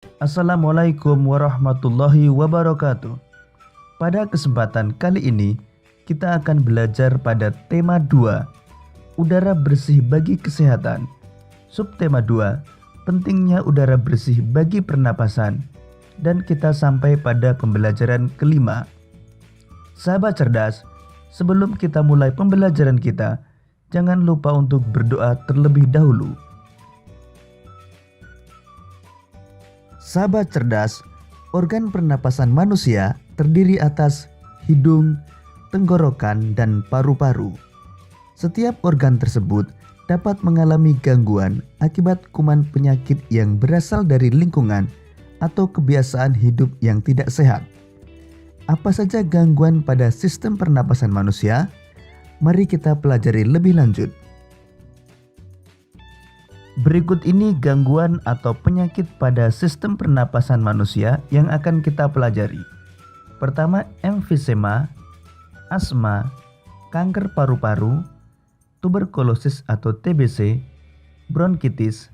Assalamualaikum warahmatullahi wabarakatuh. Pada kesempatan kali ini, kita akan belajar pada tema 2, udara bersih bagi kesehatan. Subtema 2, pentingnya udara bersih bagi pernapasan. Dan kita sampai pada pembelajaran kelima. Sahabat cerdas, sebelum kita mulai pembelajaran kita, jangan lupa untuk berdoa terlebih dahulu. Sahabat cerdas, organ pernapasan manusia terdiri atas hidung, tenggorokan, dan paru-paru. Setiap organ tersebut dapat mengalami gangguan akibat kuman penyakit yang berasal dari lingkungan atau kebiasaan hidup yang tidak sehat. Apa saja gangguan pada sistem pernapasan manusia? Mari kita pelajari lebih lanjut. Berikut ini gangguan atau penyakit pada sistem pernapasan manusia yang akan kita pelajari. Pertama, emfisema, asma, kanker paru-paru, tuberkulosis atau TBC, bronkitis,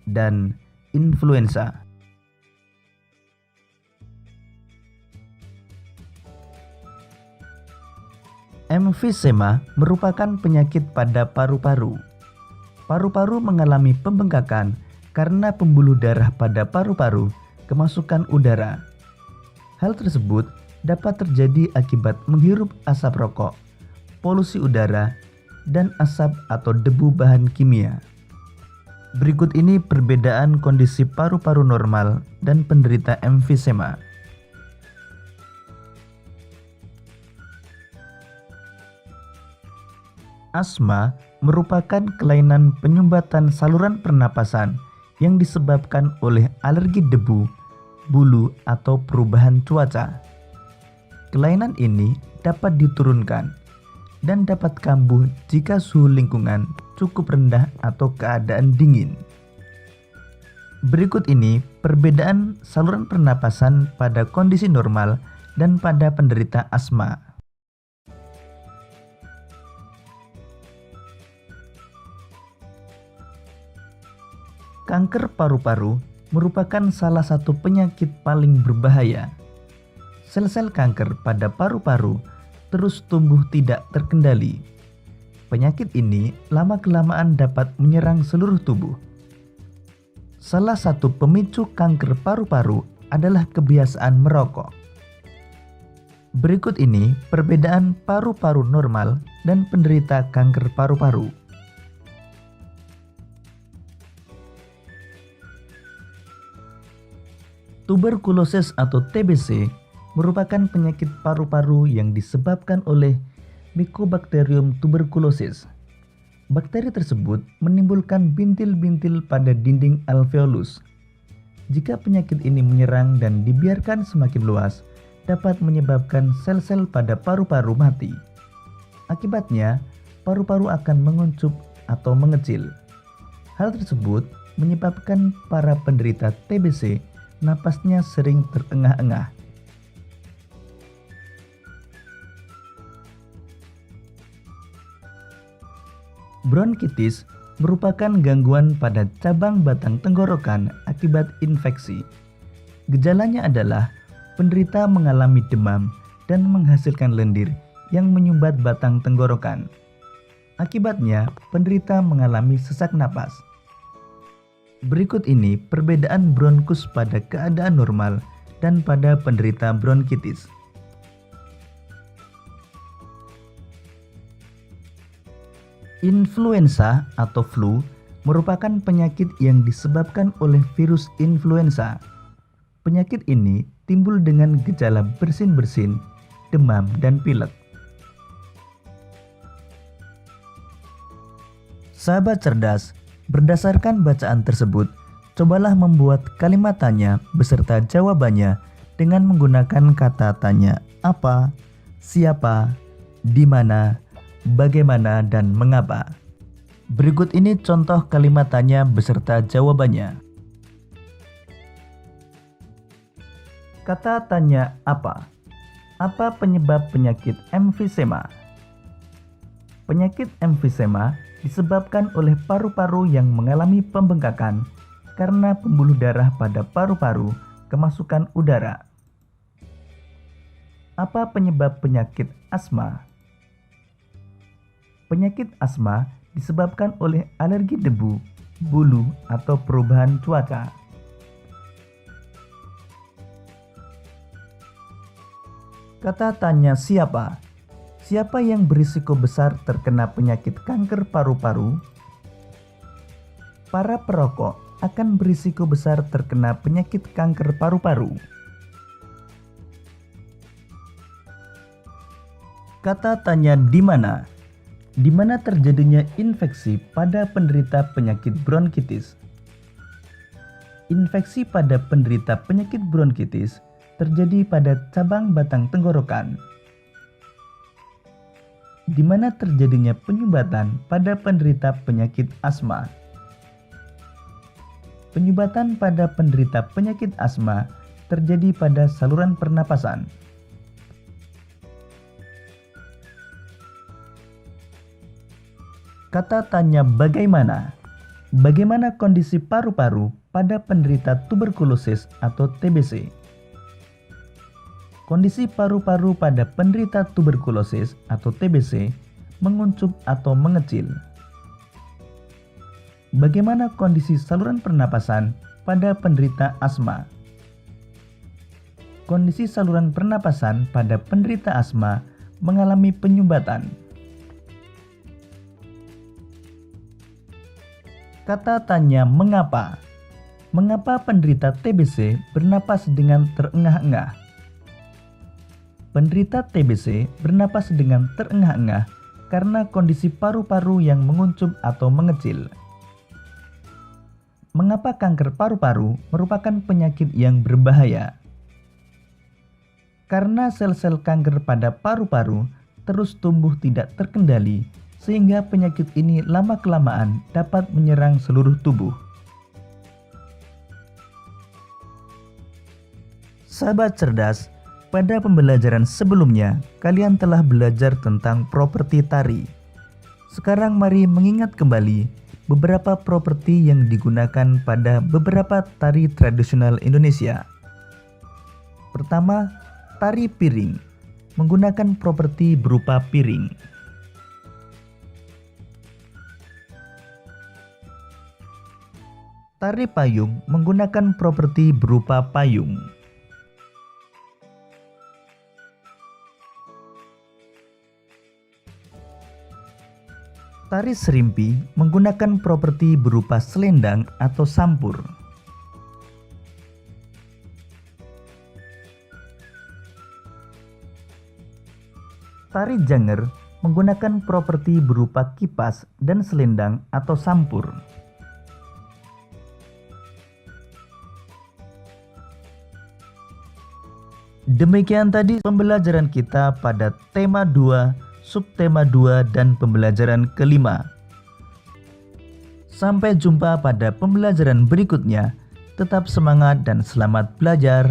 dan influenza. Emfisema merupakan penyakit pada paru-paru. Paru-paru mengalami pembengkakan karena pembuluh darah pada paru-paru kemasukan udara. Hal tersebut dapat terjadi akibat menghirup asap rokok, polusi udara, dan asap atau debu bahan kimia. Berikut ini perbedaan kondisi paru-paru normal dan penderita emfisema. Asma merupakan kelainan penyumbatan saluran pernapasan yang disebabkan oleh alergi debu, bulu, atau perubahan cuaca. Kelainan ini dapat diturunkan dan dapat kambuh jika suhu lingkungan cukup rendah atau keadaan dingin. Berikut ini perbedaan saluran pernapasan pada kondisi normal dan pada penderita asma. Kanker paru-paru merupakan salah satu penyakit paling berbahaya. Sel-sel kanker pada paru-paru terus tumbuh tidak terkendali. Penyakit ini lama-kelamaan dapat menyerang seluruh tubuh. Salah satu pemicu kanker paru-paru adalah kebiasaan merokok. Berikut ini perbedaan paru-paru normal dan penderita kanker paru-paru. Tuberkulosis atau TBC merupakan penyakit paru-paru yang disebabkan oleh Mycobacterium tuberculosis. Bakteri tersebut menimbulkan bintil-bintil pada dinding alveolus. Jika penyakit ini menyerang dan dibiarkan semakin luas, dapat menyebabkan sel-sel pada paru-paru mati. Akibatnya, paru-paru akan menguncup atau mengecil. Hal tersebut menyebabkan para penderita TBC napasnya sering terengah-engah. Bronkitis merupakan gangguan pada cabang batang tenggorokan akibat infeksi. Gejalanya adalah penderita mengalami demam dan menghasilkan lendir yang menyumbat batang tenggorokan. Akibatnya, penderita mengalami sesak napas. Berikut ini perbedaan bronkus pada keadaan normal dan pada penderita bronkitis. Influenza atau flu merupakan penyakit yang disebabkan oleh virus influenza. Penyakit ini timbul dengan gejala bersin-bersin, demam, dan pilek. Sahabat cerdas, berdasarkan bacaan tersebut, cobalah membuat kalimat tanya beserta jawabannya dengan menggunakan kata tanya apa, siapa, di mana, bagaimana, dan mengapa. Berikut ini contoh kalimat tanya beserta jawabannya. Kata tanya apa? Apa penyebab penyakit emfisema? Penyakit emfisema disebabkan oleh paru-paru yang mengalami pembengkakan karena pembuluh darah pada paru-paru kemasukan udara. Apa penyebab penyakit asma? Penyakit asma disebabkan oleh alergi debu, bulu, atau perubahan cuaca. Kata tanya siapa? Siapa yang berisiko besar terkena penyakit kanker paru-paru? Para perokok akan berisiko besar terkena penyakit kanker paru-paru. Kata tanya di mana? Di mana terjadinya infeksi pada penderita penyakit bronkitis? Infeksi pada penderita penyakit bronkitis terjadi pada cabang batang tenggorokan. Di mana terjadinya penyumbatan pada penderita penyakit asma? Penyumbatan pada penderita penyakit asma terjadi pada saluran pernapasan. Kata tanya bagaimana? Bagaimana kondisi paru-paru pada penderita tuberkulosis atau TBC? Kondisi paru-paru pada penderita tuberkulosis atau TBC menguncup atau mengecil. Bagaimana kondisi saluran pernapasan pada penderita asma? Kondisi saluran pernapasan pada penderita asma mengalami penyumbatan. Kata tanya mengapa? Mengapa penderita TBC bernapas dengan terengah-engah? Penderita TBC bernapas dengan terengah-engah karena kondisi paru-paru yang menguncup atau mengecil. Mengapa kanker paru-paru merupakan penyakit yang berbahaya? Karena sel-sel kanker pada paru-paru terus tumbuh tidak terkendali, sehingga penyakit ini lama-kelamaan dapat menyerang seluruh tubuh. Sahabat cerdas, pada pembelajaran sebelumnya, kalian telah belajar tentang properti tari. Sekarang mari mengingat kembali beberapa properti yang digunakan pada beberapa tari tradisional Indonesia. Pertama, tari piring, menggunakan properti berupa piring. Tari payung menggunakan properti berupa payung. Tari serimpi menggunakan properti berupa selendang atau sampur. Tari janger menggunakan properti berupa kipas dan selendang atau sampur. Demikian tadi pembelajaran kita pada tema 2, subtema 2, dan pembelajaran kelima. Sampai jumpa pada pembelajaran berikutnya. Tetap semangat dan selamat belajar.